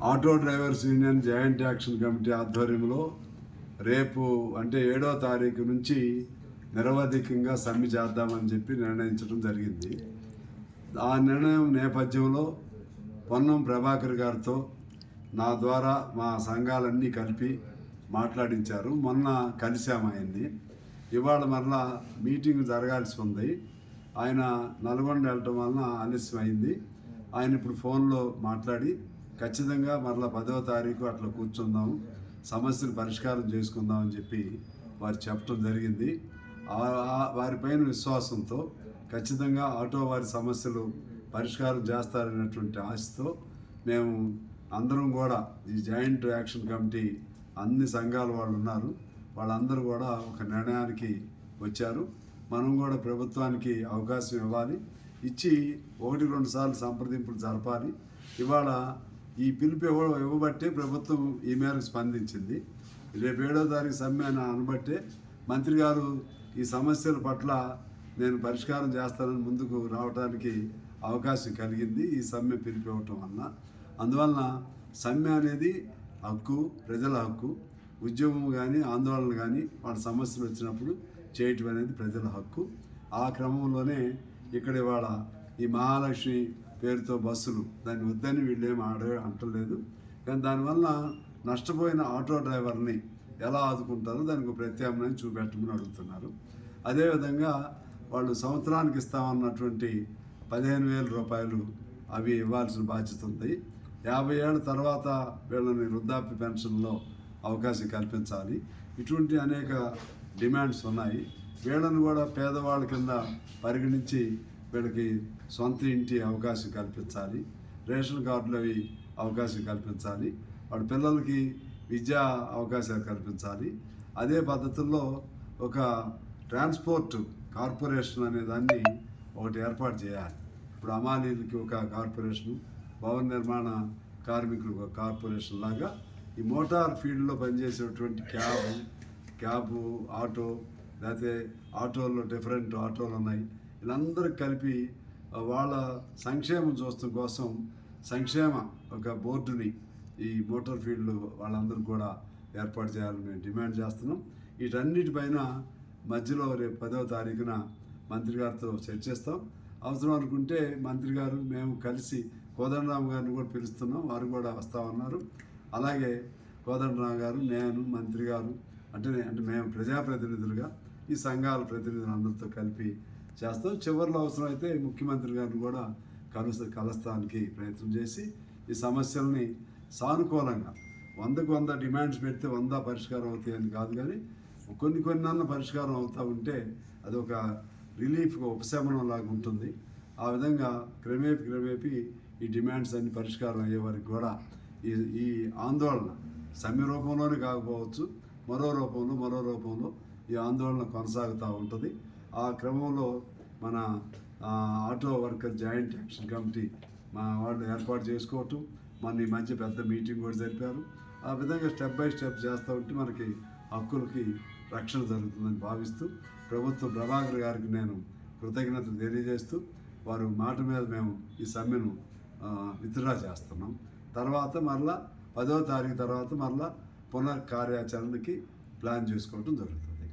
Auto drivers union joint action committee ఆధ్వర్యంలో రేపు అంటే 7వ తారీఖు నుంచి నిరవధికంగా సమ్మె చేద్దామని చెప్పి నిర్ణయించడం జరిగింది. ఆ నిర్ణయం నేపథ్యంలో పొన్నం ప్రభాకర్ గారితో నా ద్వారా మా సంఘాలన్నీ కలిపి మాట్లాడించారు. మొన్న కలిసాము ఆయన్ని. ఇవాళ మరలా మీటింగ్ జరగాల్సి ఉంది. ఆయన నల్గొండ వెళ్ళటం వలన ఆలస్యం అయింది. ఆయన ఇప్పుడు ఫోన్లో మాట్లాడి ఖచ్చితంగా మరలా 10వ తారీఖు అట్లా కూర్చుందాము, సమస్యలు పరిష్కారం చేసుకుందామని చెప్పి వారు చెప్పడం జరిగింది. వారిపైన విశ్వాసంతో ఖచ్చితంగా ఆటో వారి సమస్యలు పరిష్కారం చేస్తారనేటువంటి ఆశతో మేము అందరం కూడా ఈ జాయింట్ యాక్షన్ కమిటీ అన్ని సంఘాల వాళ్ళు ఉన్నారు, వాళ్ళందరూ కూడా ఒక నిర్ణయానికి వచ్చారు. మనం కూడా ప్రభుత్వానికి అవకాశం ఇవ్వాలి, ఇచ్చి 1-2 సార్లు సంప్రదింపులు జరపాలి. ఇవాళ ఈ పిలుపు ఇవ్వబట్టే ప్రభుత్వం ఈ మేరకు స్పందించింది. రేపు 7వ తారీఖు సమ్మె అనబట్టే మంత్రి గారు ఈ సమస్యల పట్ల నేను పరిష్కారం చేస్తానని ముందుకు రావడానికి అవకాశం కలిగింది ఈ సమ్మె పిలుపు ఇవ్వటం వలన. అందువలన సమ్మె అనేది హక్కు, ప్రజల హక్కు. ఉద్యమం కానీ ఆందోళన కానీ వాళ్ళ సమస్యలు వచ్చినప్పుడు చేయటం అనేది ప్రజల హక్కు. ఆ క్రమంలోనే ఇక్కడ ఇవాళ ఈ మహాలక్ష్మి పేరుతో బస్సులు దాన్ని వద్దని వీళ్ళేం అంటలేదు. కానీ దానివల్ల నష్టపోయిన ఆటో డ్రైవర్ని ఎలా ఆదుకుంటారో దానికి ప్రత్యామ్నాయం చూపెట్టమని అడుగుతున్నారు. అదేవిధంగా వాళ్ళు సంవత్సరానికి ఇస్తామన్నటువంటి 15,000 రూపాయలు అవి ఇవ్వాల్సిన బాధ్యత ఉంది. 50 ఏళ్ళ తర్వాత వీళ్ళని వృద్ధాప్య పెన్షన్లో అవకాశం కల్పించాలి. ఇటువంటి అనేక డిమాండ్స్ ఉన్నాయి. వీళ్ళని కూడా పేదవాళ్ళ కింద పరిగణించి వీళ్ళకి సొంత ఇంటి అవకాశం కల్పించాలి, రేషన్ కార్డులు అవి అవకాశం కల్పించాలి, వాళ్ళ పిల్లలకి విద్యా అవకాశాలు కల్పించాలి. అదే పద్ధతుల్లో ఒక ట్రాన్స్పోర్ట్ కార్పొరేషన్ అనే దాన్ని ఒకటి ఏర్పాటు చేయాలి. ఇప్పుడు అమాలీలకి ఒక కార్పొరేషను, భవన నిర్మాణ కార్మికులకు ఒక కార్పొరేషన్ లాగా ఈ మోటార్ ఫీల్డ్లో పనిచేసేటువంటి క్యాబు ఆటో, లేకపోతే ఆటోల్లో డిఫరెంట్ ఆటోలు ఉన్నాయి, వీళ్ళందరికీ కలిపి వాళ్ళ సంక్షేమం చూడటం కోసం సంక్షేమ ఒక బోర్డుని ఈ మోటార్ ఫీల్డ్ వాళ్ళందరూ కూడా ఏర్పాటు చేయాలని మేము డిమాండ్ చేస్తున్నాం. వీటన్నిటిపైన మధ్యలో రేపు 10వ తారీఖున మంత్రి గారితో చర్చిస్తాం. అవసరం అనుకుంటే మంత్రి గారు మేము కలిసి కోదండరామ్ గారిని కూడా పిలుస్తున్నాం, వారు కూడా వస్తామన్నారు. అలాగే కోదండరామ్ గారు, నేను, మంత్రి గారు అంటే మేము ప్రజాప్రతినిధులుగా ఈ సంఘాల ప్రతినిధులందరితో కలిపి చేస్తాం. చివరిలో అవసరం అయితే ముఖ్యమంత్రి గారిని కూడా కలుస్తానికి ప్రయత్నం చేసి ఈ సమస్యల్ని సానుకూలంగా 100కు 100 డిమాండ్స్ పెడితే 100 పరిష్కారం అవుతాయని కాదు, కానీ కొన్ని పరిష్కారం అవుతూ ఉంటే అదొక రిలీఫ్గా ఉపశమనం లాగా ఉంటుంది. ఆ విధంగా క్రమేపీ ఈ డిమాండ్స్ అన్ని పరిష్కారం అయ్యే వరకు కూడా ఈ ఆందోళన సమ్మె రూపంలోనే కాకపోవచ్చు, మరో రూపంలో ఈ ఆందోళన కొనసాగుతూ ఉంటుంది. ఆ క్రమంలో మన auto worker joint action committee మా వాళ్ళు ఏర్పాటు చేసుకోవటం, మన ఈ మధ్య పెద్ద మీటింగ్ కూడా జరిపారు. ఆ విధంగా స్టెప్ బై స్టెప్ చేస్తూ ఉంటే మనకి హక్కులకి రక్షణ జరుగుతుందని భావిస్తూ ప్రభుత్వం ప్రభాకర్ గారికి నేను కృతజ్ఞతలు తెలియజేస్తూ వారు మాట మీద మేము ఈ సమ్మెను విత్డ్రా చేస్తున్నాం. తర్వాత మరలా 10వ తారీఖు తర్వాత మరలా పునః కార్యాచరణకి ప్లాన్ చేసుకోవడం జరుగుతుంది.